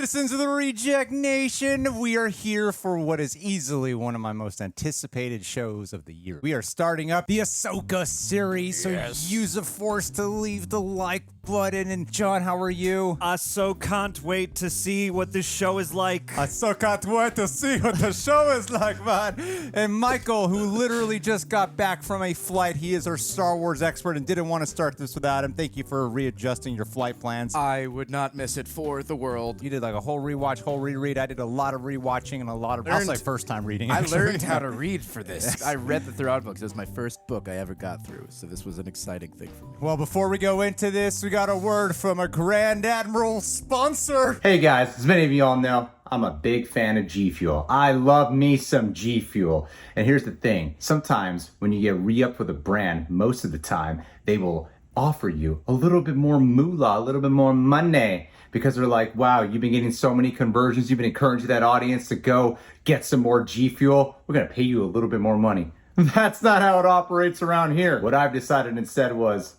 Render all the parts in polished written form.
Citizens of the Reject Nation, we are here for what is easily one of my most anticipated shows of the year. We are starting up the Ahsoka series, so use the Force to leave the like button. And John, how are you? I so can't wait to see what this show is like. I so can't wait to see what the show is like, man. And Michael, who literally just got back from a flight. He is our Star Wars expert and didn't want to start this without him. Thank you for readjusting your flight plans. I would not miss it for the world. You did like a whole rewatch, whole reread. I did a lot of rewatching and a lot of, I'll say first time reading. I actually. learned how to read for this. I read the Thrawn books. It was my first book I ever got through, so this was an exciting thing for me. Well, before we go into this, we got a word from a Grand Admiral sponsor. Hey guys, as many of you all know, I'm a big fan of G Fuel. I love me some G Fuel. And here's the thing. Sometimes when you get re-upped with a brand, most of the time, they will offer you a little bit more moolah, a little bit more money. Because they're like, wow, you've been getting so many conversions. You've been encouraging that audience to go get some more G Fuel. We're going to pay you a little bit more money. That's not how it operates around here. What I've decided instead was,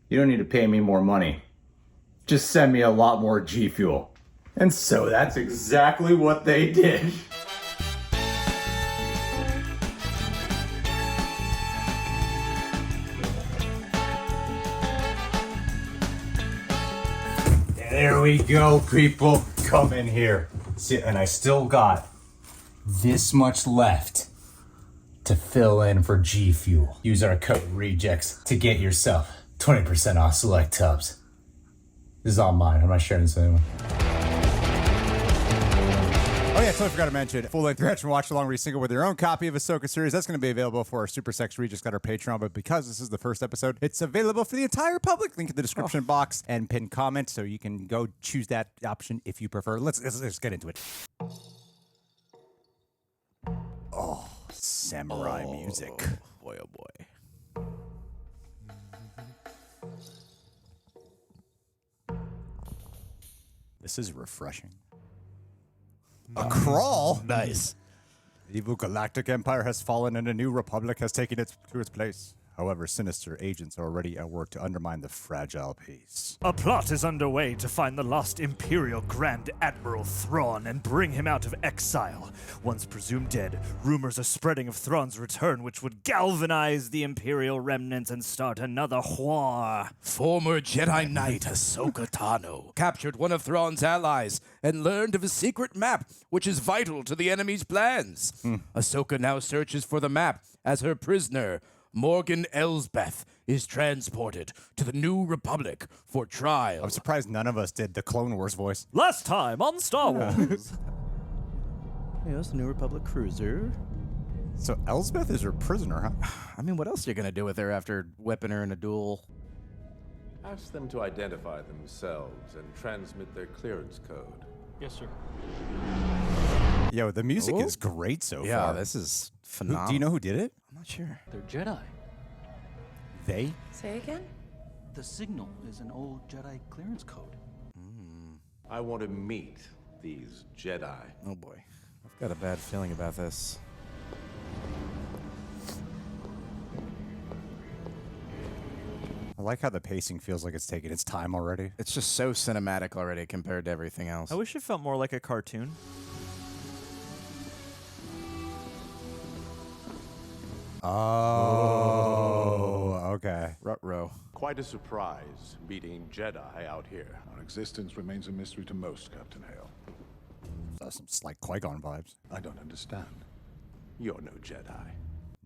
you don't need to pay me more money. Just send me a lot more G Fuel. And so that's exactly what they did. There we go, people. Come in here. See, and I still got this much left to fill in for G Fuel. Use our code REJECTS to get yourself 20% off select tubs. This is all mine. I'm not sharing this with anyone. Oh yeah, totally forgot to mention, full-length reaction watch along read single with your own copy of Ahsoka series. That's going to be available for our Super Sex Regis got our Patreon, but because this is the first episode, it's available for the entire public. Link in the description box and pinned comment, so you can go choose that option if you prefer. Let's get into it. Oh, samurai music. Boy, oh boy. This is refreshing. A crawl? Nice. The evil galactic empire has fallen and a new republic has taken it to its place. However, sinister agents are already at work to undermine the fragile peace. A plot is underway to find the lost Imperial Grand Admiral Thrawn and bring him out of exile. Once presumed dead, rumors are spreading of Thrawn's return, which would galvanize the Imperial remnants and start another war. Former Jedi Knight Ahsoka Tano captured one of Thrawn's allies and learned of a secret map, which is vital to the enemy's plans. Ahsoka now searches for the map as her prisoner, Morgan Elsbeth, is transported to the New Republic for trial. I'm surprised none of us did the Clone Wars voice. Last time on Star Wars. Yeah, that's the New Republic cruiser. So Elsbeth is her prisoner, huh? I mean, what else are you going to do with her after whipping her in a duel? Ask them to identify themselves and transmit their clearance code. Yes, sir. Yo, the music is great so far. Yeah, this is phenomenal. Do you know who did it? I'm not sure. They're Jedi. They? Say again? The signal is an old Jedi clearance code. I want to meet these Jedi. Oh boy. I've got a bad feeling about this. I like how the pacing feels like it's taking its time already. It's just so cinematic already compared to everything else. I wish it felt more like a cartoon. Oh, okay. Ruh-roh. Quite a surprise meeting Jedi out here. Our existence remains a mystery to most, Captain Hale. That's some slight Qui-Gon vibes. I don't understand. You're no Jedi.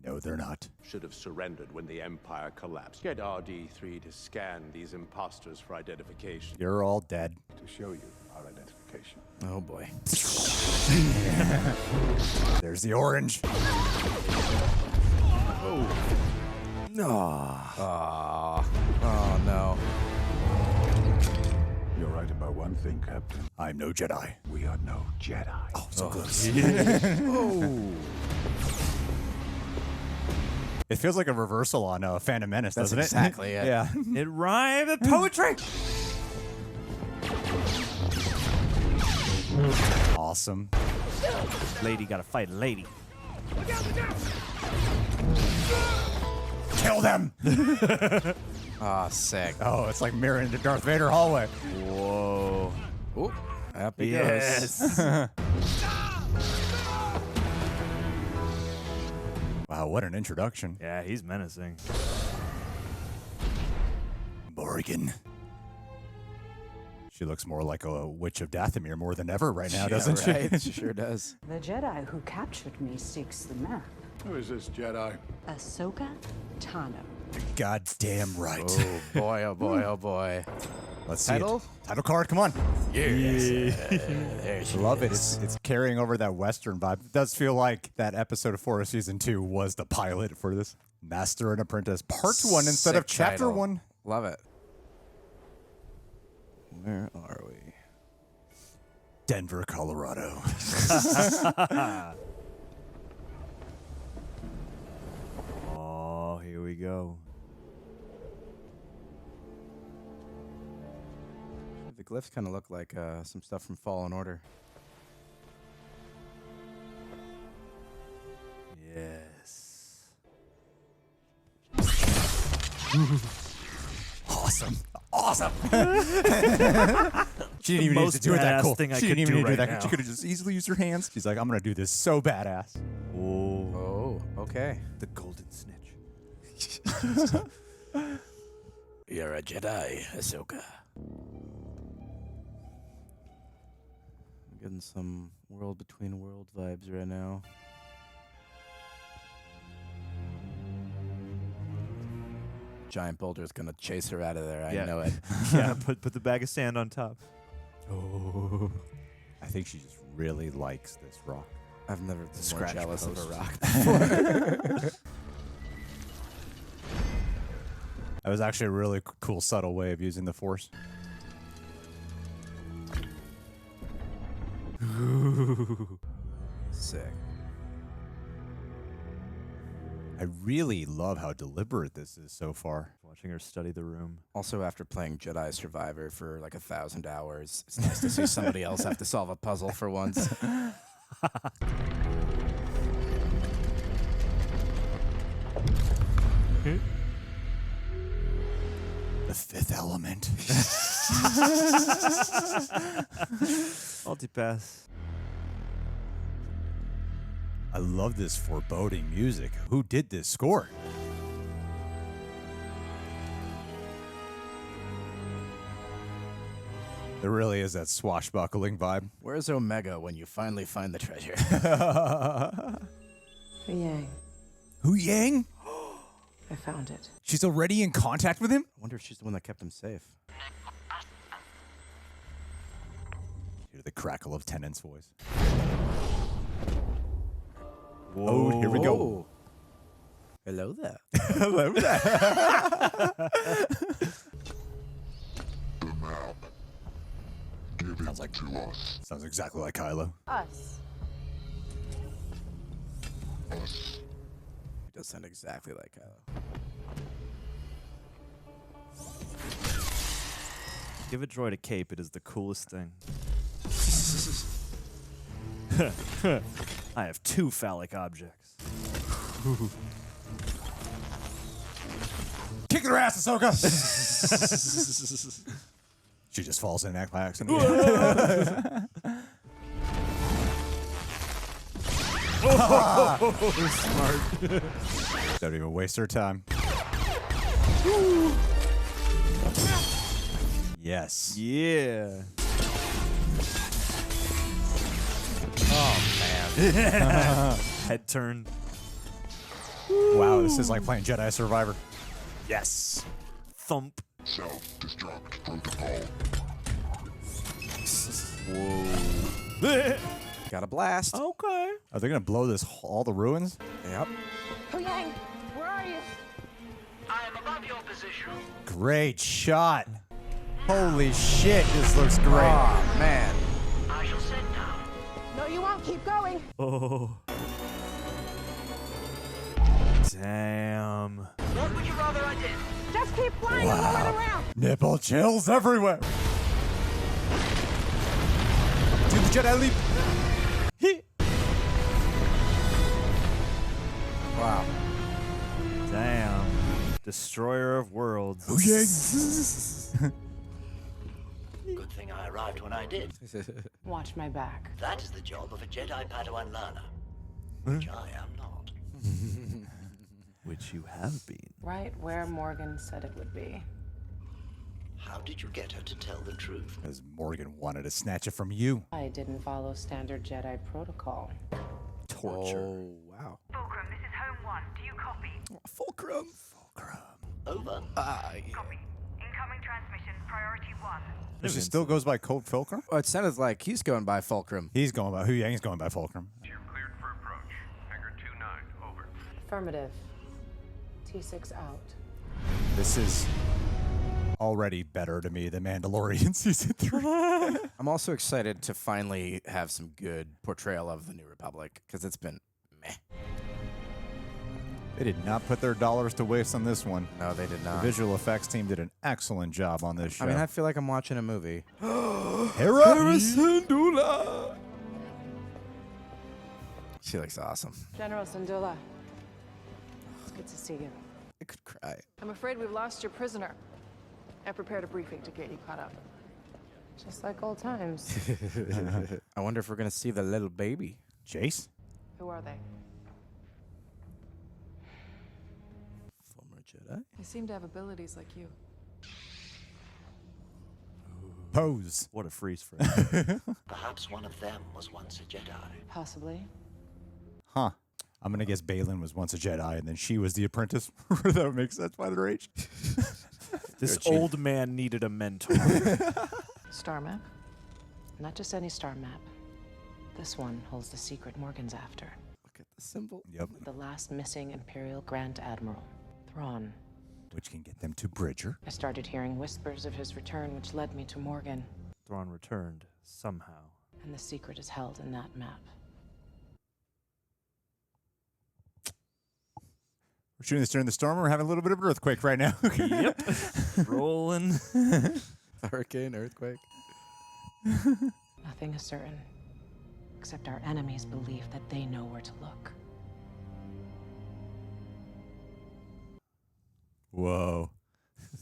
No, they're not. Should have surrendered when the Empire collapsed. Get RD3 to scan these imposters for identification. You're all dead. To show you our identification. Oh boy. There's the orange. Oh no. You're right about one thing, Captain. I'm no Jedi. We are no Jedi. Oh, so close. It feels like a reversal on Phantom Menace, doesn't it? exactly it. Yeah. It rhymed with poetry. Awesome. Lady gotta fight lady. Kill them! Ah, sick. Oh, it's like mirroring the Darth Vader hallway. Whoa. Ooh. Up he Yes. Wow, what an introduction. Yeah, he's menacing. Morgan. She looks more like a witch of Dathomir more than ever right now, doesn't she? Right? She sure does. The Jedi who captured me seeks the map. Who is this Jedi? Ahsoka Tano. Goddamn right. Oh boy, oh boy, oh boy. Let's see Title? it. Title card, come on. Yes. I love it. It's carrying over that Western vibe. It does feel like that episode of 4 of Season 2 was the pilot for this. Master and Apprentice Part 1 instead of Sick Chapter title. 1. Love it. Where are we? Denver, Colorado. Oh, here we go. The glyphs kind of look like some stuff from Fallen Order. Yes. Awesome. Awesome. She didn't even need most to do it that badass cool. thing I She could didn't even do need to do right that. now. She could have just easily used her hands. She's like, I'm going to do this so badass. Oh, Oh, okay. the golden snitch. You're a Jedi, Ahsoka. I'm getting some World Between World vibes right now. Giant boulder's gonna chase her out of there. I know it. Yeah, put the bag of sand on top. Oh. I think she just really likes this rock. I've never been more Scratch jealous of a post. rock before. That was actually a really cool, subtle way of using the Force. Sick. I really love how deliberate this is so far. Watching her study the room. Also, after playing Jedi Survivor for like 1,000 hours, it's nice to see somebody else have to solve a puzzle for once. The fifth element. Multipass. I love this foreboding music. Who did this score? There really is that swashbuckling vibe. Where's Omega when you finally find the treasure? Yang, Who Yang? I found it. She's already in contact with him? I wonder if she's the one that kept him safe. Hear the crackle of Tennant's voice. Whoa. Oh, here we go. Oh. Hello there. Hello there. The map. Give it Sounds like to us. Sounds exactly like Kylo. Us. Us. It does sound exactly like Kylo. Give a droid a cape. It is the coolest thing. I have 2 phallic objects. Kick her ass, Ahsoka! She just falls in by accident. Smart. Don't even waste her time. Yes. Yeah. Head turn. Wow, this is like playing Jedi Survivor. Yes. Thump. Self-destruct protocol. Whoa. Got a blast. Okay. Are they gonna blow this all the ruins? Yep. Yang, where are you? I am above your position. Great shot. Holy shit, this looks great. Oh, man. I shall sit down. No, you won't. Keep going. Oh. Damn. What would you rather I did? Just keep flying and lower the ramp. Nipple chills everywhere. Do the Jedi leap. Wow. Damn. Destroyer of worlds. Oh, yeah. Good thing I I arrived when I did. Watch my back. That is the job of a Jedi Padawan learner, which I am not. Which you have been. Right where Morgan said it would be. How did you get her to tell the truth? Because Morgan wanted to snatch it from you. I didn't follow standard Jedi protocol. Torture. Oh, wow. Fulcrum, this is Home 1. Do you copy? Fulcrum. Over. Copy. Incoming transmission, priority 1. She still goes by Colt Fulcrum? Oh, it sounded like he's going by Fulcrum. He's going by, Hu Yang's going by Fulcrum. You're cleared for approach. Hangar 29, over. Affirmative. T6 out. This is already better to me than Mandalorian Season 3. I'm also excited to finally have some good portrayal of the New Republic, because it's been meh. They did not put their dollars to waste on this one. No, they did The not. visual effects team did an excellent job on this show. I mean, I feel like I'm watching a movie. Hera Syndulla. She looks awesome. General Syndulla. It's good to see you. I could cry. I'm afraid we've lost your prisoner. I prepared a briefing to get you caught up. Just like old times. I wonder if we're going to see the little baby. Jace? Who are they? Former Jedi? They seem to have abilities like you. Pose. What a freeze frame. Perhaps one of them was once a Jedi. Possibly. Huh. I'm going to guess Baylan was once a Jedi and then she was the apprentice. That would make sense by their age. This old man needed a mentor. Star map? Not just any star map. This one holds the secret Morgan's after. Look at the symbol. Yep. The last missing Imperial Grand Admiral, Thrawn. Which can get them to Bridger. I started hearing whispers of his return, which led me to Morgan. Thrawn returned somehow. And the secret is held in that map. We're shooting this during the storm. We're having a little bit of an earthquake right now. Yep. Rolling. Hurricane, earthquake. Nothing is certain, except our enemies believe that they know where to look. Whoa.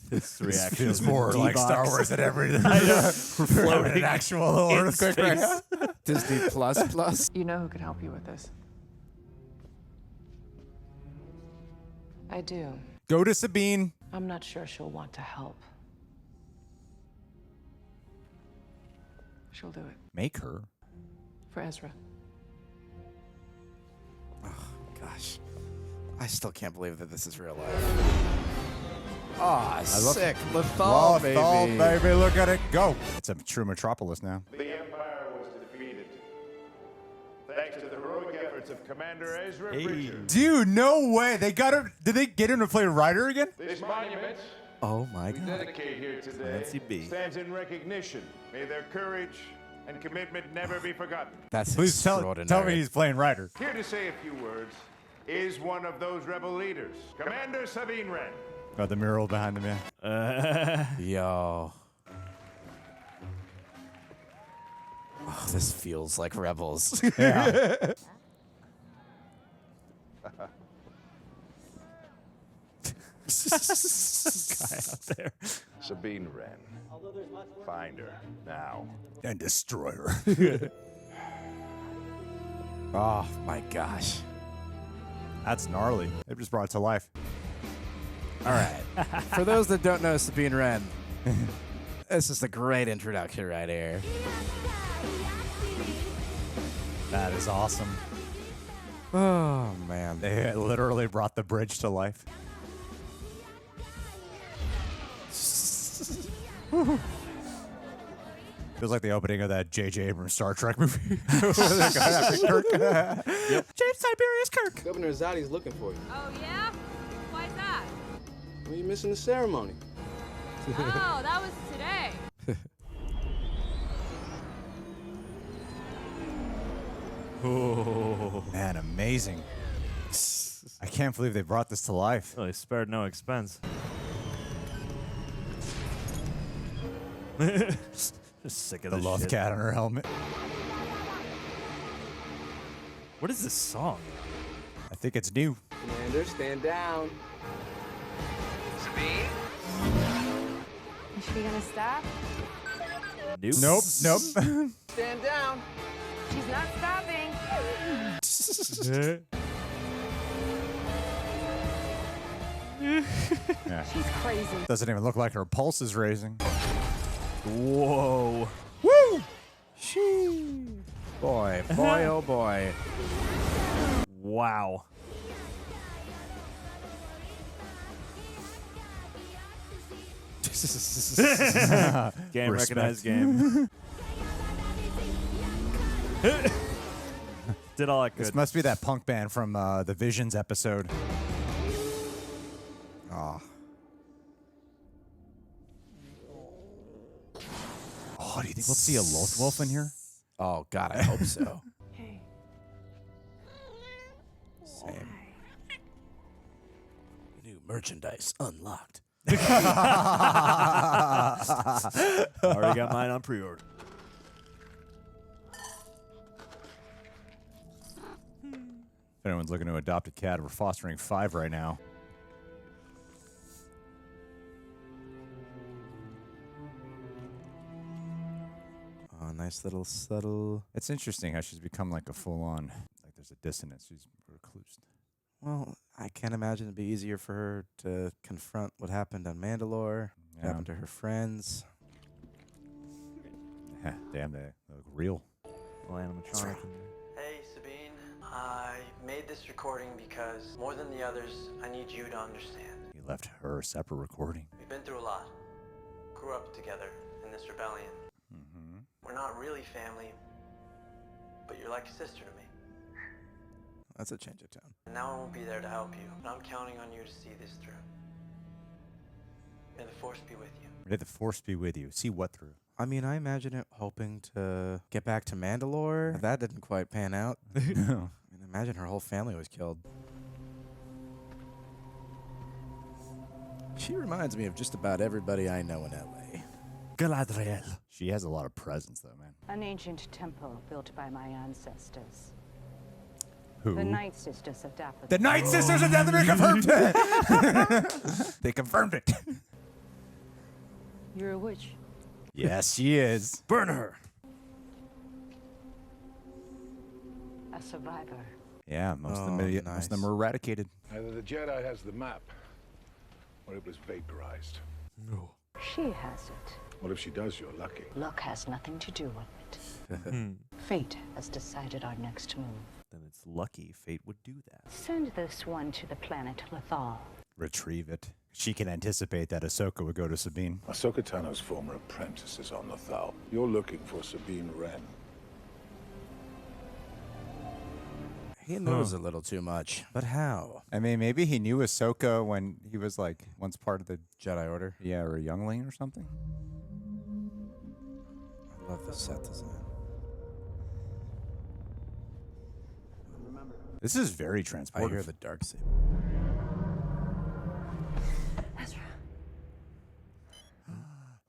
This reaction feels more like Star Wars than everything. We're floating an actual earthquake right now. Disney Plus. You know who could help you with this? I do. Go to Sabine. I'm not sure she'll want to help. She'll do it. Make her. For Ezra. Oh, gosh. I still can't believe that this is real life. Ah, sick. Lothal, baby. Look at it go. It's a true metropolis now. The Empire was defeated. Thanks to the heroic efforts of Commander Ezra Bridger. Dude, no way. They got him. Did they get him to play Ryder again? This monument Oh, my we God. dedicate here today Clancy B. stands in recognition. May their courage and commitment never be forgotten. That's Please tell extraordinary. me he's playing Ryder. Here to say a few words is one of those rebel leaders, Commander Sabine Wren. Got the mural behind him, yeah. Yo. Oh, this feels like Rebels. Yeah. Guy out there. Sabine Wren. Find her now. And destroy her. Oh, my gosh. That's gnarly. They just brought it to life. All right. For those that don't know Sabine Wren, this is a great introduction right here. That is awesome. Oh, man. They literally brought the bridge to life. Feels like the opening of that J.J. Abrams Star Trek movie. James Tiberius Kirk. Governor Zadi's looking for you. Oh, yeah? Why is that? Well, you're missing the ceremony. Oh, that was today. Oh, man, amazing. I can't believe they brought this to life. Really spared no expense. Just sick of The this Loth shit. Cat on her helmet. What is this song? I think it's new. Commander, stand down. Sabine? Is she gonna stop? Nope. Nope. Stand down. She's not stopping. Yeah. She's crazy. Doesn't even look like her pulse is raising. Whoa. Woo! Shee. Boy, oh boy. Wow. Game Respect. recognized game. Did all I could. This must be that punk band from the Visions episode. Oh. Oh, do you think we'll see a Loth Wolf in here? Oh, God, I hope so. Hey. Same. New merchandise unlocked. Already got mine on pre-order. If anyone's looking to adopt a cat, we're fostering 5 right now. Oh, nice little subtle. It's interesting how she's become like a full-on, like there's a dissonance. She's recluse. Well, I can't imagine it'd be easier for her to confront what happened on Mandalore, what happened to her friends. Damn, they look real. Animatronic. Hey, Sabine. I made this recording because, more than the others, I need you to understand. You left her a separate recording. We've been through a lot. Grew up together in this rebellion. We're not really family, but you're like a sister to me. That's a change of tone. And now I won't be there to help you, but I'm counting on you to see this through. May the Force be with you. May the Force be with you. See what through? I mean, I imagine it hoping to get back to Mandalore. That didn't quite pan out. No. I mean, imagine her whole family was killed. She reminds me of just about everybody I know in L.A. Galadriel. She has a lot of presence, though, man. An ancient temple built by my ancestors. Who? The Night Sisters of Dathomir. The Night Sisters of Dathomir confirmed it! They confirmed it. You're a witch. Yes, she is. Burn her. A survivor. Yeah, most of them most of them are eradicated. Either the Jedi has the map, or it was vaporized. No. She has it. What if she does? You're lucky. Luck has nothing to do with it. Fate has decided our next move. Then it's lucky fate would do that. Send this one to the planet Lothal. Retrieve it. She can anticipate that Ahsoka would go to Sabine. Ahsoka Tano's former apprentice is on Lothal. You're looking for Sabine Wren. He knows a little too much. But how? I mean, maybe he knew Ahsoka when he was like once part of the Jedi Order? Yeah, or a youngling or something. I love the set design. This is very I transportive. hear the dark saber. Ezra.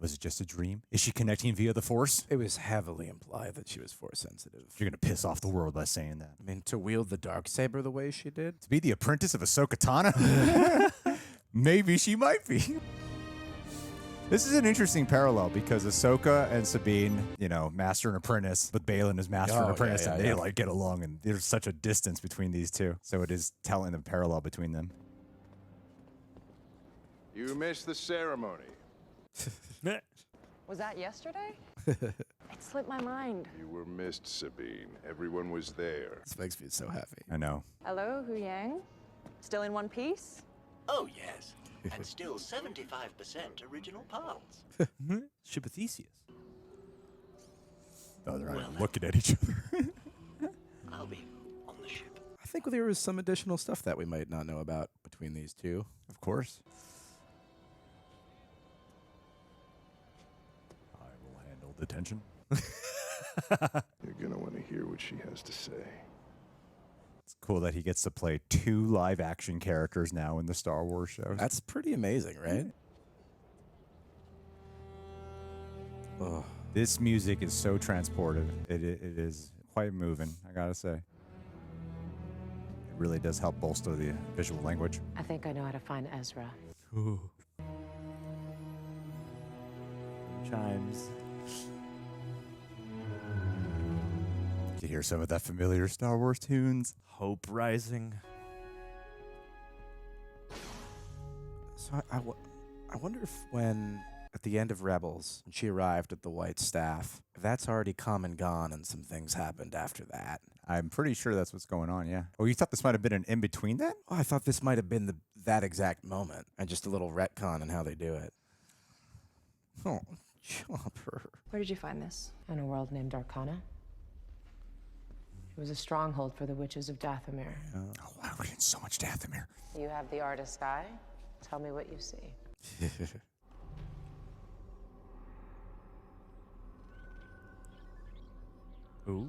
Was it just a dream? Is she connecting via the Force? It was heavily implied that she was Force sensitive. You're gonna piss off the world by saying that. I mean, to wield the dark saber the way she did. To be the apprentice of Ahsoka Tano? Maybe she might be. This is an interesting parallel because Ahsoka and Sabine, you know, master and apprentice, but Baylan is master and apprentice, and they like get along, and there's such a distance between these two. So it is telling the parallel between them. You missed the ceremony. Was that yesterday? It slipped my mind. You were missed, Sabine. Everyone was there. This makes me so happy. I know. Hello, Hu Yang? Still in one piece? Oh, yes. And still 75% original parts. Ship of Theseus. Oh, they're looking at each other. I'll be on the ship. I think there is some additional stuff that we might not know about between these two. Of course. I will handle the tension. You're gonna want to hear what she has to say. It's cool that he gets to play 2 live-action characters now in the Star Wars shows. That's pretty amazing, right? Oh. This music is so transportive. It is quite moving, I gotta say. It really does help bolster the visual language. I think I know how to find Ezra. Ooh. Chimes. You hear some of that familiar Star Wars tunes? Hope rising. So I wonder if when, at the end of Rebels, when she arrived at the White Staff, if that's already come and gone and some things happened after that. I'm pretty sure that's what's going on, yeah. Oh, you thought this might have been an in-between then? Oh, I thought this might have been that exact moment, and just a little retcon in how they do it. Oh, Chopper. Where did you find this? In a world named Arcana. It was a stronghold for the witches of Dathomir. Oh, wow, we're getting so much Dathomir. You have the artist's eye. Tell me what you see. Ooh.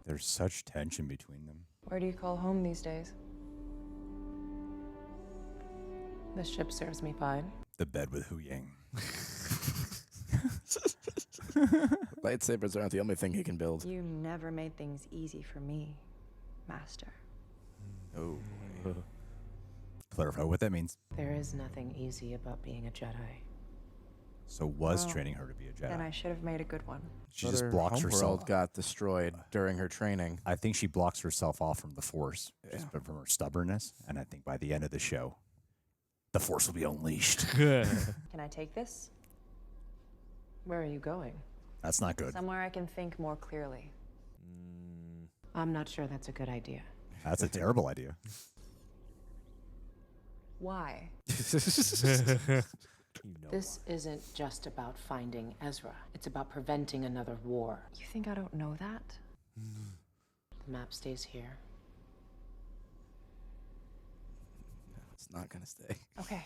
There's such tension between them. Where do you call home these days? The ship serves me fine. The bed with Hu Yang. Lightsabers aren't the only thing he can build. You never made things easy for me, Master. Oh. Clarify what that means. There is nothing easy about being a Jedi. So was training her to be a Jedi. Then I should have made a good one. She just blocks herself. Got destroyed during her training. I think she blocks herself off from the Force, just from her stubbornness. And I think by the end of the show, the Force will be unleashed. Can I take this? Where are you going? That's not good. Somewhere I can think more clearly. I'm not sure that's a good idea. That's a terrible idea. Why? This isn't just about finding Ezra. It's about preventing another war. You think I don't know that? The map stays here. It's not gonna stay. Okay.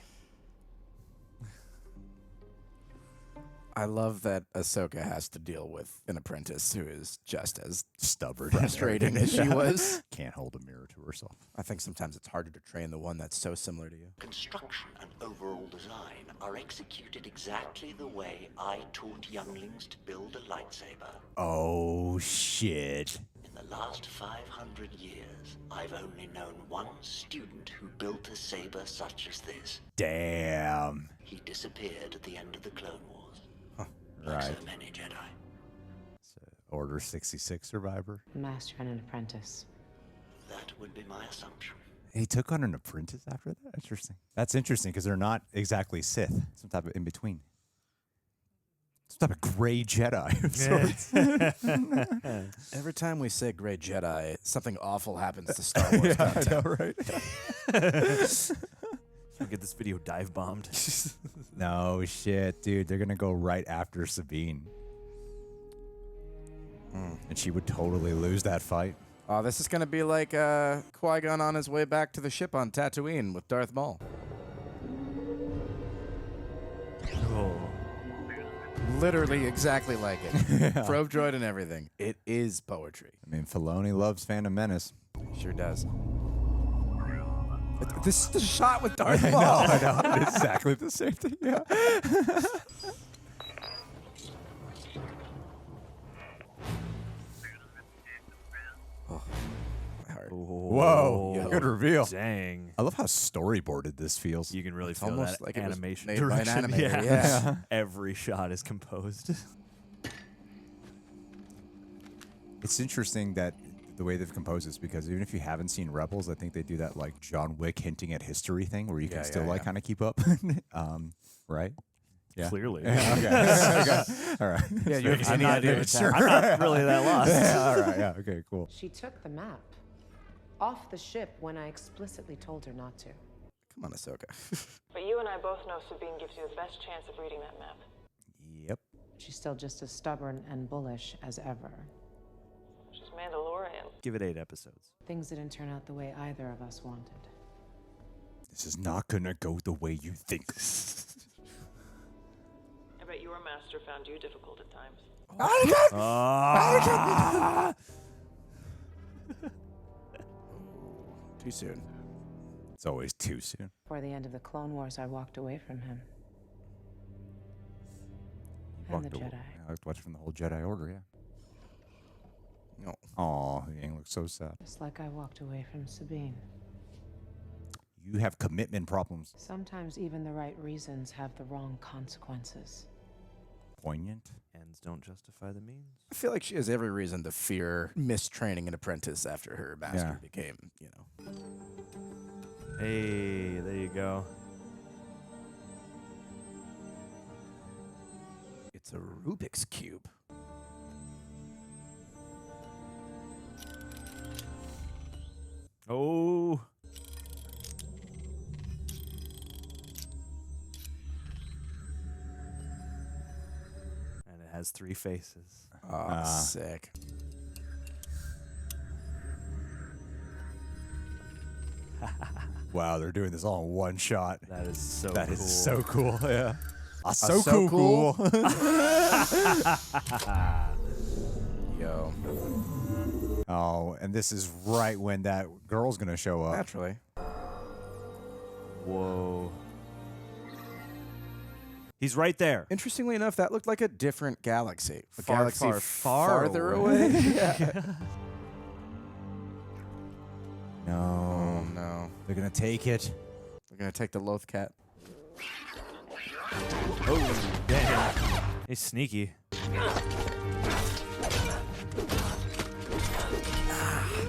I love that Ahsoka has to deal with an apprentice who is just as stubborn, frustrating as she was. Can't hold a mirror to herself. I think sometimes it's harder to train the one that's so similar to you. Construction and overall design are executed exactly the way I taught younglings to build a lightsaber. Oh, shit. In the last 500 years, I've only known one student who built a saber such as this. Damn. He disappeared at the end of the Clone Wars. Right. So many Jedi. Order 66 survivor. A master and an apprentice. That would be my assumption. He took on an apprentice after that? Interesting. That's interesting because they're not exactly Sith. Some type of in-between. Some type of gray Jedi of sorts. Every time we say gray Jedi, something awful happens to Star Wars content. I know, right? We'll get this video dive bombed. No shit, dude. They're gonna go right after Sabine. And she would totally lose that fight. Oh, this is gonna be like Qui-Gon on his way back to the ship on Tatooine with Darth Maul. Oh. Literally exactly like it. Probe droid and everything. It is poetry. I mean, Filoni loves Phantom Menace. Sure does. This is the shot with Darth Maul. I know. It's exactly the same thing. Yeah. Oh, my heart. Whoa. Yo, good reveal. Dang. I love how storyboarded this feels. You can really It's feel almost that like it was animation made by an direction. animator, yeah. Every shot is composed. It's interesting that the way they've composed this, because even if you haven't seen Rebels, I think they do that like John Wick hinting at history thing where you can still kind of keep up. Right? Yeah. Clearly. Yeah, okay. All right. Yeah, you have I'm any not, idea what's I'm not really that lost. Yeah, all right. Yeah. Okay. Cool. She took the map off the ship when I explicitly told her not to. Come on, Ahsoka. But you and I both know Sabine gives you the best chance of reading that map. Yep. She's still just as stubborn and bullish as ever. She's Mandalorian. Give it 8 episodes. Things didn't turn out the way either of us wanted. This is not gonna go the way you think. I bet your master found you difficult at times. Too soon. It's always too soon. Before the end of the Clone Wars, I walked away from him. And the Jedi. I watched from the whole Jedi Order, yeah. No. Aw, Yang looks so sad. Just like I walked away from Sabine. You have commitment problems. Sometimes even the right reasons have the wrong consequences. Poignant. And ends don't justify the means. I feel like she has every reason to fear mistraining an apprentice after her master became, Hey, there you go. It's a Rubik's Cube. Oh. And it has 3 faces. Oh, sick. Wow, they're doing this all in one shot. That is so cool. That is so cool, yeah. So so cool. Yo. Oh, and this is right when that girl's going to show up. Naturally. Whoa. He's right there. Interestingly enough, that looked like a different galaxy. A Far, galaxy far, far farther away. Yeah. No. Oh, no. They're going to take it. They're going to take the Loth Cat. Oh, damn. He's sneaky.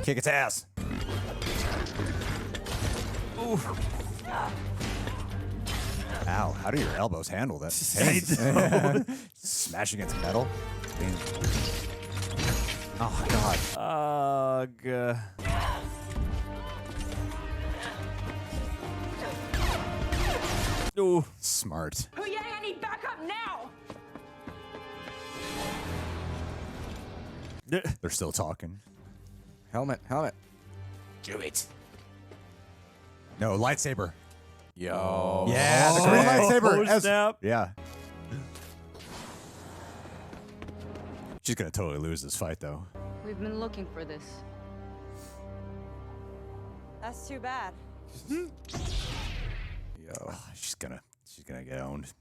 Kick its ass. Ooh. Ow, how do your elbows handle that? Smash against metal? Oh, God. Ugh. Ooh. Smart. Oh yeah, I need backup now! They're still talking. Helmet. Do it. No, lightsaber. Yo. Yeah, the green lightsaber. Snap. Yeah. She's going to totally lose this fight, though. We've been looking for this. That's too bad. Yo. She's gonna get owned.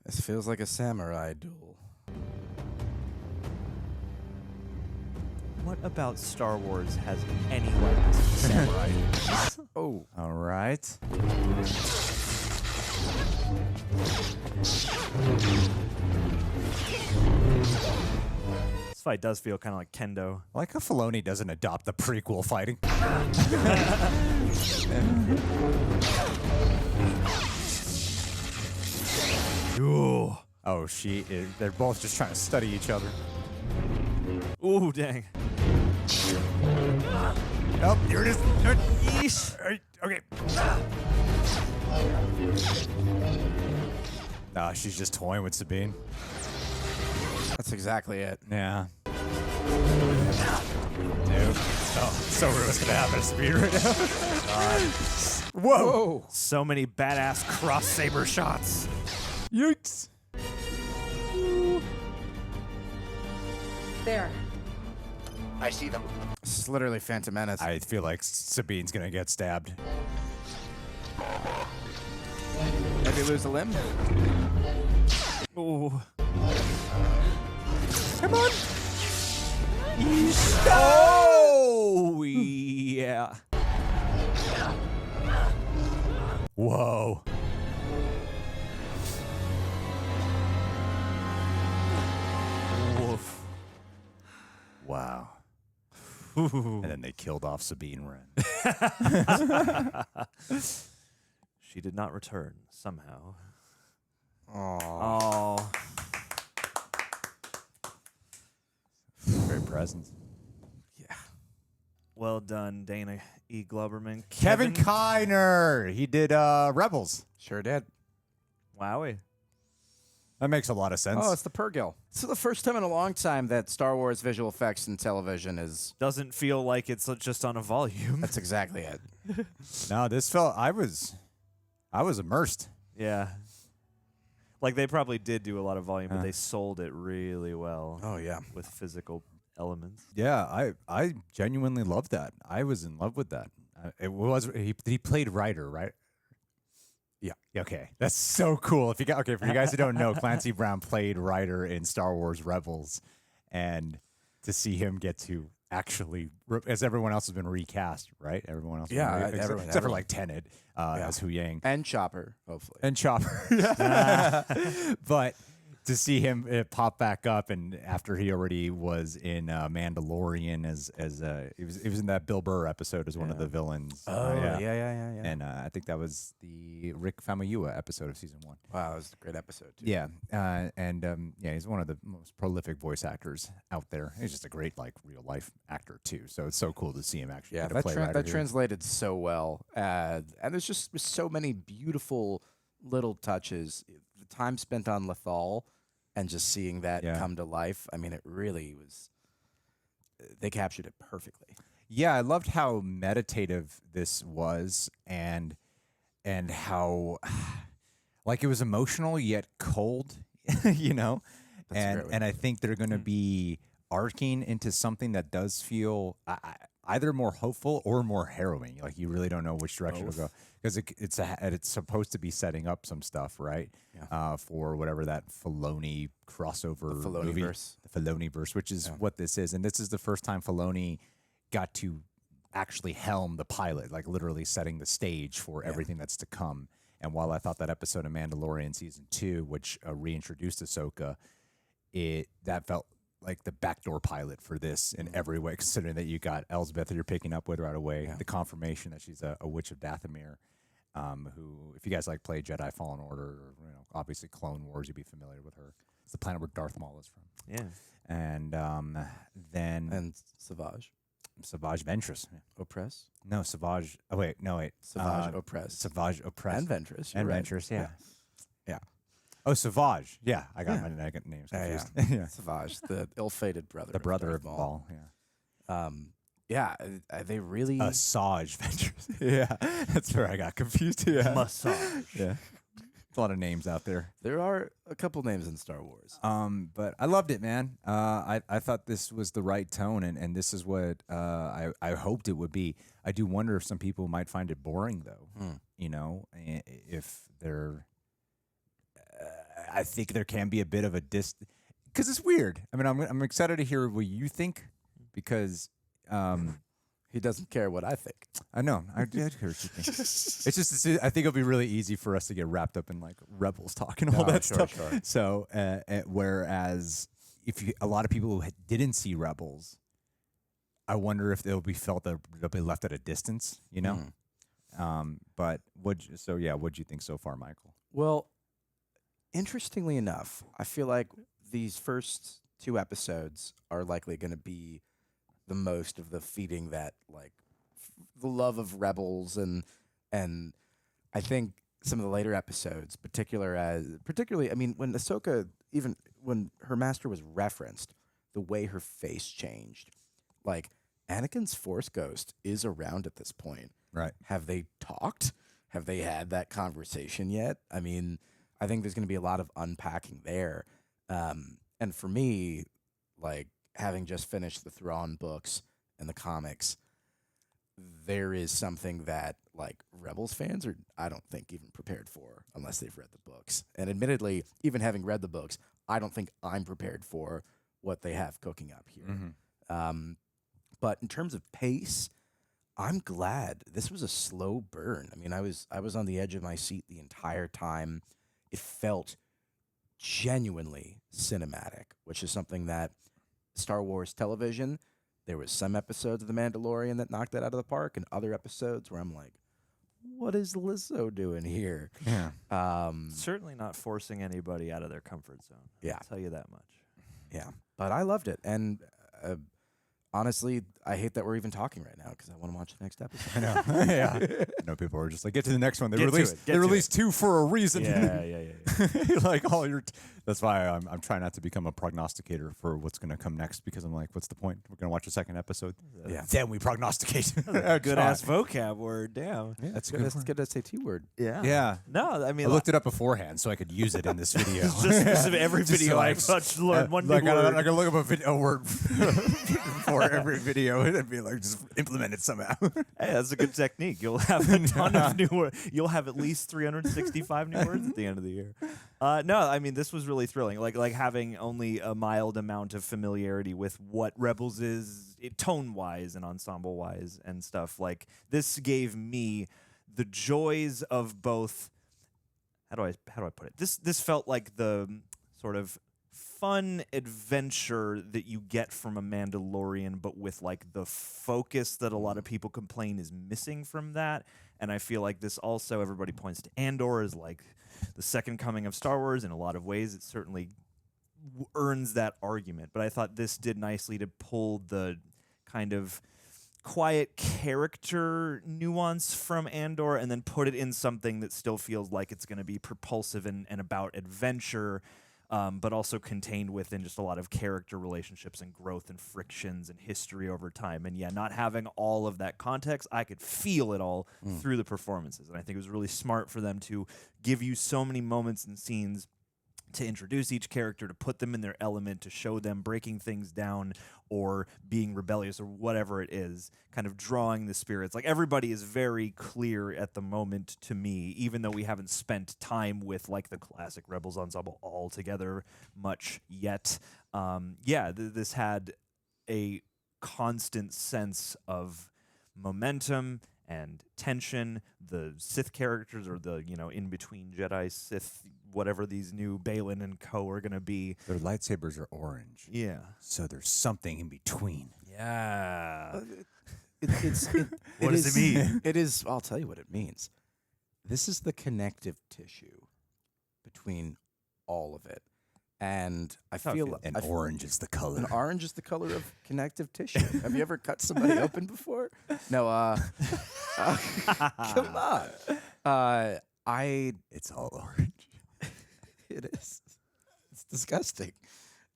This feels like a samurai duel. What about Star Wars has any likeness to samurai? Oh. All right. This fight does feel kind of like kendo. I like how Filoni doesn't adopt the prequel fighting. Ooh. Oh, they're both just trying to study each other. Ooh, dang. Oh, here it is. Yeesh. Okay. Nah, she's just toying with Sabine. That's exactly it. Yeah. Dude. Oh, so weird what's gonna happen to Sabine right now. Whoa. So many badass cross saber shots. Yikes. There. I see them. This is literally Phantom Menace. I feel like Sabine's gonna get stabbed. Maybe lose a limb? Ooh. Come on. Oh, yeah. Whoa. Woof. Wow. Ooh. And then they killed off Sabine Wren. She did not return somehow. Oh. Great presence. Yeah. Well done, Dana E. Globerman. Kevin Kiner. He did Rebels. Sure did. Wowie. That makes a lot of sense. Oh, it's the Purrgil. So the first time in a long time that Star Wars visual effects in television is... Doesn't feel like it's just on a volume. That's exactly it. No, this felt... I was immersed. Yeah. Like, they probably did do a lot of volume, but they sold it really well. Oh, yeah. With physical elements. Yeah, I genuinely loved that. I was in love with that. He played Ryder, right? Yeah. Okay. That's so cool. For you guys who don't know, Clancy Brown played Ryder in Star Wars Rebels, and to see him get to actually, as everyone else has been recast, right? Everyone else, Yeah, except for like Tennant as Hu Yang and Chopper, hopefully, and Chopper. But to see him pop back up, and after he already was in Mandalorian as he was in that Bill Burr episode as one of the villains. Oh, yeah. And I think that was the Rick Famuyiwa episode of season 1. Wow, that was a great episode too. Yeah, he's one of the most prolific voice actors out there. He's just a great real life actor too. So it's so cool to see him actually. Yeah, that translated so well, and there's just so many beautiful little touches. The time spent on Lothal and just seeing that come to life. I mean, it really was. They captured it perfectly. Yeah, I loved how meditative this was, and how it was emotional yet cold, you know. And I think they're going to be arcing into something that does feel either more hopeful or more harrowing. Like, you really don't know which direction it'll go, because it's supposed to be setting up some stuff, right? Yeah. For whatever that Filoni crossover movie, the Filoni-verse, which is what this is. And this is the first time Filoni got to actually helm the pilot, like literally setting the stage for everything that's to come. And while I thought that episode of Mandalorian season 2, which reintroduced Ahsoka, that felt like the backdoor pilot for this in every way, considering that you got Elsbeth that you're picking up with right away, the confirmation that she's a witch of Dathomir, who, if you guys play Jedi Fallen Order, or obviously Clone Wars, you'd be familiar with her. It's the planet where Darth Maul is from. Yeah. And then Savage Ventress. Oppress? No, Savage. Oh, wait. Savage Oppress. Savage Oppress. And Ventress. And right. Ventress, yeah. Yeah. Oh, Savage. Yeah, I got my names confused. Yeah. Savage, the ill-fated brother. The brother of Maul. Yeah. They really... Massage Ventress. Yeah, that's where I got confused. Yeah. Massage. Yeah. A lot of names out there. There are a couple names in Star Wars. But I loved it, man. I thought this was the right tone, and this is what I hoped it would be. I do wonder if some people might find it boring, though. You know, if they're... I think there can be a bit of a because it's weird. I mean, I'm excited to hear what you think, because he doesn't care what I think. I know. I did hear what you think. It's just I think it'll be really easy for us to get wrapped up in Rebels talk and all that stuff. Sure. So whereas a lot of people who didn't see Rebels, I wonder if they'll be left at a distance. You know. But what'd you think so far, Michael? Well, interestingly enough, I feel like these first 2 episodes are likely going to be the most of the feeding that the love of Rebels, and I think some of the later episodes, particularly, I mean, when Ahsoka, even when her master was referenced, the way her face changed, Anakin's Force Ghost is around at this point. Right. Have they talked? Have they had that conversation yet? I mean, I think there's going to be a lot of unpacking there. And for me, having just finished the Thrawn books and the comics, there is something that Rebels fans are, I don't think, even prepared for unless they've read the books. And admittedly, even having read the books, I don't think I'm prepared for what they have cooking up here. Mm-hmm. But in terms of pace, I'm glad this was a slow burn. I mean, I was on the edge of my seat the entire time. It felt genuinely cinematic, which is something that Star Wars television, there was some episodes of The Mandalorian that knocked it out of the park, and other episodes where I'm like, what is Lizzo doing here? Yeah. Certainly not forcing anybody out of their comfort zone. Yeah. I'll tell you that much. Yeah. But I loved it. And honestly, I hate that we're even talking right now because I want to watch the next episode. I know. Yeah. No, people are just get to the next one. They released 2 for a reason. Yeah. That's why I'm trying not to become a prognosticator for what's going to come next, because I'm like, what's the point? We're going to watch a second episode. Yeah. Then we prognosticate. Good ass vocab word. Damn. Yeah, that's a good SAT word. Yeah. Yeah. No, I mean, I looked it up beforehand so I could use it in this video. just every video I touch, learn one new word. I can look up a word for every video and be just implement it somehow. Hey, that's a good technique. You'll have a ton of new words. You'll have at least 365 new words at the end of the year. No, I mean, this was really thrilling. Like having only a mild amount of familiarity with what Rebels is, tone-wise and ensemble-wise and stuff. Like, this gave me the joys of both. How do I put it? This felt like the sort of fun adventure that you get from a Mandalorian, but with like the focus that a lot of people complain is missing from that. And I feel like this also, everybody points to Andor as like the second coming of Star Wars. In a lot of ways, it certainly earns that argument. But I thought this did nicely to pull the kind of quiet character nuance from Andor and then put it in something that still feels like it's going to be propulsive and about adventure, but also contained within just a lot of character relationships and growth and frictions and history over time. And yeah, not having all of that context, I could feel it all through the performances. And I think it was really smart for them to give you so many moments and scenes to introduce each character, to put them in their element, to show them breaking things down or being rebellious or whatever it is, kind of drawing the spirits. Like, everybody is very clear at the moment to me, even though we haven't spent time with like the classic Rebels ensemble all together much yet. This had a constant sense of momentum and tension. The Sith characters, or the, in-between Jedi, Sith, whatever these new Baylan and co are going to be. Their lightsabers are orange. Yeah. So there's something in between. Yeah. What does it mean? It is, I'll tell you what it means. This is the connective tissue between all of it. And I feel orange is the color. And orange is the color of connective tissue. Have you ever cut somebody open before? No. Come on. It's all orange. It is. It's disgusting.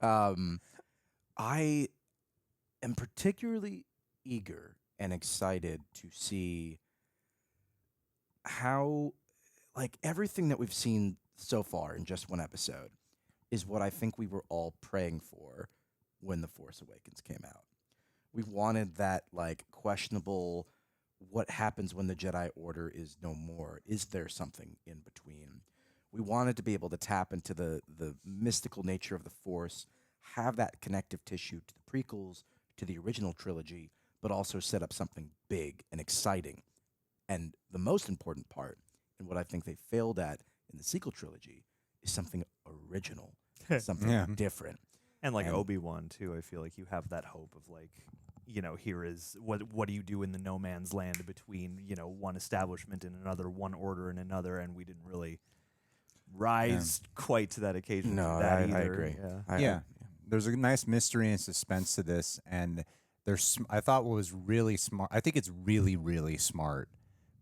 I am particularly eager and excited to see how, like, everything that we've seen so far in just one episode is what I think we were all praying for when The Force Awakens came out. We wanted that, like, questionable, what happens when the Jedi Order is no more? Is there something in between? We wanted to be able to tap into the mystical nature of the Force, have that connective tissue to the prequels, to the original trilogy, but also set up something big and exciting. And the most important part, and what I think they failed at in the sequel trilogy, is something original, something different. And like Obi-Wan too, I feel like you have that hope of like, here is what do you do in the no man's land between, one establishment and another, one order and another, and we didn't really rise quite to that occasion. No, that I agree. Yeah. There's a nice mystery and suspense to this, and I thought what was really smart. I think it's really, really smart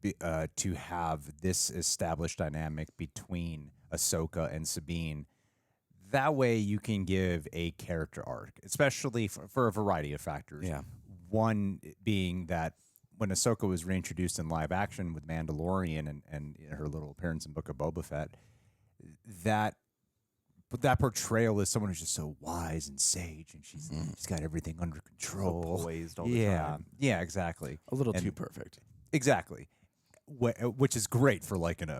to have this established dynamic between Ahsoka and Sabine. That way you can give a character arc, especially for a variety of factors. Yeah. One being that when Ahsoka was reintroduced in live action with Mandalorian and her little appearance in Book of Boba Fett, that portrayal is someone who's just so wise and sage, and she's got everything under control. So poised all the time. Yeah, exactly. A little too perfect. Exactly. Which is great for like an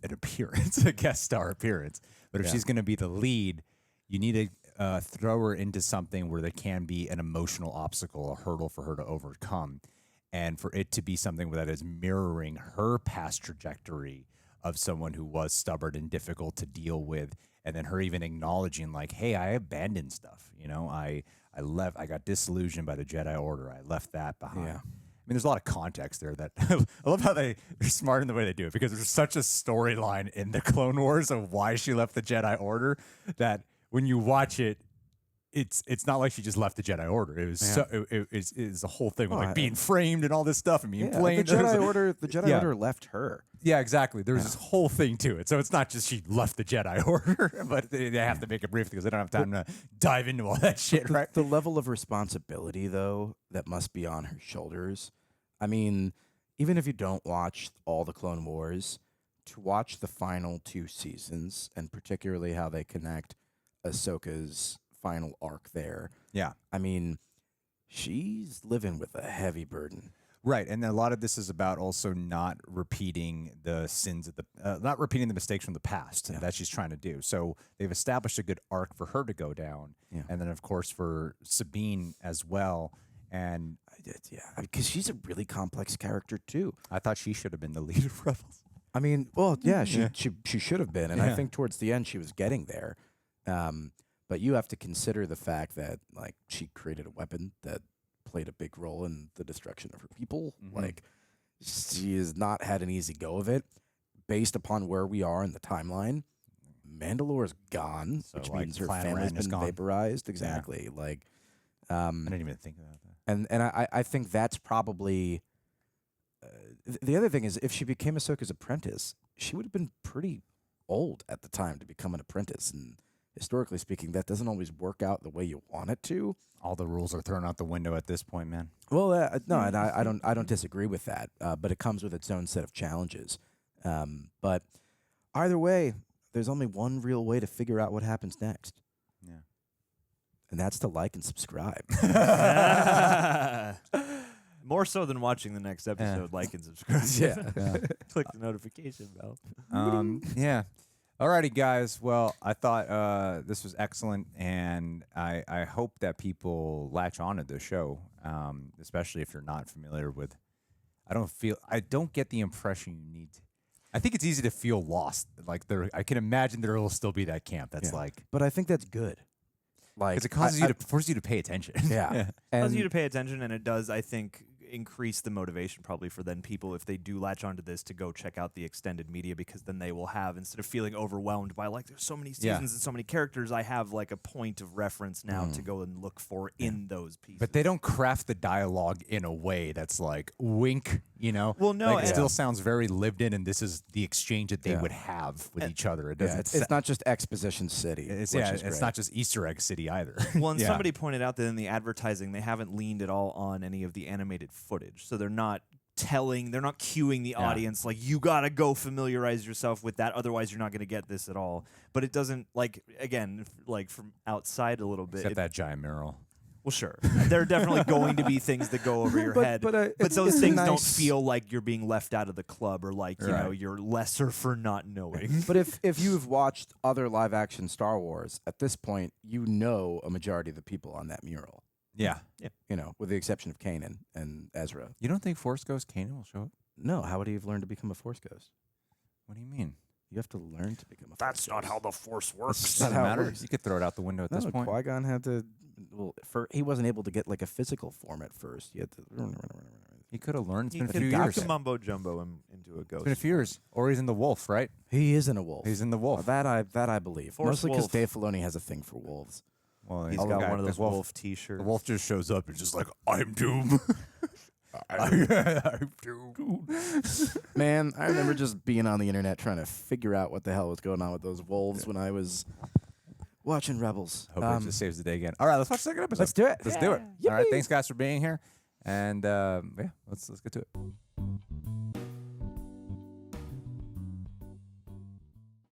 appearance, a guest star appearance. But if she's going to be the lead, you need to throw her into something where there can be an emotional obstacle, a hurdle for her to overcome, and for it to be something that is mirroring her past trajectory of someone who was stubborn and difficult to deal with, and then her even acknowledging like, hey, I abandoned stuff. I left. I got disillusioned by the Jedi Order. I left that behind. Yeah. I mean, there's a lot of context there that I love how they're smart in the way they do it, because there's such a storyline in the Clone Wars of why she left the Jedi Order that when you watch it, it's not like she just left the Jedi Order. It was it's a whole thing with like being framed and all this stuff and being blamed. The Jedi Order left her. Yeah, exactly. There's this whole thing to it. So it's not just she left the Jedi Order, but they have to make it brief because they don't have time to dive into all that shit, right? The level of responsibility, though, that must be on her shoulders. I mean, even if you don't watch all the Clone Wars, to watch the final 2 seasons, and particularly how they connect Ahsoka's final arc there. Yeah. I mean, she's living with a heavy burden. Right, and a lot of this is about also not repeating the sins of not repeating the mistakes from the past that she's trying to do. So they've established a good arc for her to go down, and then of course for Sabine as well. And yeah, because she's a really complex character too. I thought she should have been the lead of Rebels. I mean, well, yeah, she should have been, and I think towards the end she was getting there. But you have to consider the fact that like she created a weapon that played a big role in the destruction of her people. Like she has not had an easy go of it. Based upon where we are in the timeline, Mandalore is gone, So, which like, means her Clan family's Wren is been gone. vaporized. Exactly. Like, I didn't even think about that. and I think that's probably the other thing is if she became Ahsoka's apprentice, she would have been pretty old at the time to become an apprentice, and historically speaking, that doesn't always work out the way you want it to. All the rules are thrown out the window at this point, man. Well, no, and I don't disagree with that, but it comes with its own set of challenges. But either way, there's only one real way to figure out what happens next. Yeah. And that's to like and subscribe. More so than watching the next episode, like and subscribe. Click the notification bell. Yeah. Alrighty, guys. Well, I thought this was excellent, and I hope that people latch on to the show, especially if you're not familiar with. I don't get the impression you need to. I think it's easy to feel lost. Like I can imagine there will still be that camp that's like. But I think that's good. Like Because it forces you to pay attention. Yeah. It causes you to pay attention, and it does, I think, increase the motivation probably for then people, if they do latch onto this, to go check out the extended media, because then they will have, instead of feeling overwhelmed by like there's so many seasons and so many characters, I have like a point of reference now to go and look for in those pieces. But they don't craft the dialogue in a way that's like wink, you know? Well, no, like, it still sounds very lived in, and this is the exchange that they would have with each other. It doesn't. It's not just Exposition City. It's great. not just Easter Egg City either. Well, and somebody pointed out that in the advertising, they haven't leaned at all on any of the animated footage. So they're not cueing the audience, like, you got to go familiarize yourself with that, otherwise you're not going to get this at all. But it doesn't, like, again, like from outside a little bit. Except that giant mural. Well, sure. There are definitely going to be things that go over your head. But those things don't feel like you're being left out of the club, or like, you know, you're lesser for not knowing. But if you've watched other live-action Star Wars, at this point, you know a majority of the people on that mural. Yeah. You know, with the exception of Kanan and Ezra. You don't think Force Ghost Kanan will show up? No. How would he have learned to become a Force Ghost? What do you mean? You have to learn to become a Force That's not Ghost. how the Force works. Doesn't matter. You could throw it out the window at this point. Qui-Gon had to. Well, he wasn't able to get like a physical form at first. He had to. He could have learned. It's been a He few got years. to mumbo jumbo into a ghost. It's been a few years. Or he's in the Wolf, right? He is in a wolf. He's in the Wolf. That I believe. Force Mostly because wolf. Dave Filoni has a thing for wolves. Well, He's got one of those wolf T-shirts. The Wolf just shows up and just like, I'm Doom. I'm Doom. Man, I remember just being on the internet trying to figure out what the hell was going on with those wolves when I was watching Rebels. Hope it just saves the day again. All right, let's watch the second episode. Let's do it. Let's do it. All right, thanks guys for being here. And yeah, let's get to it.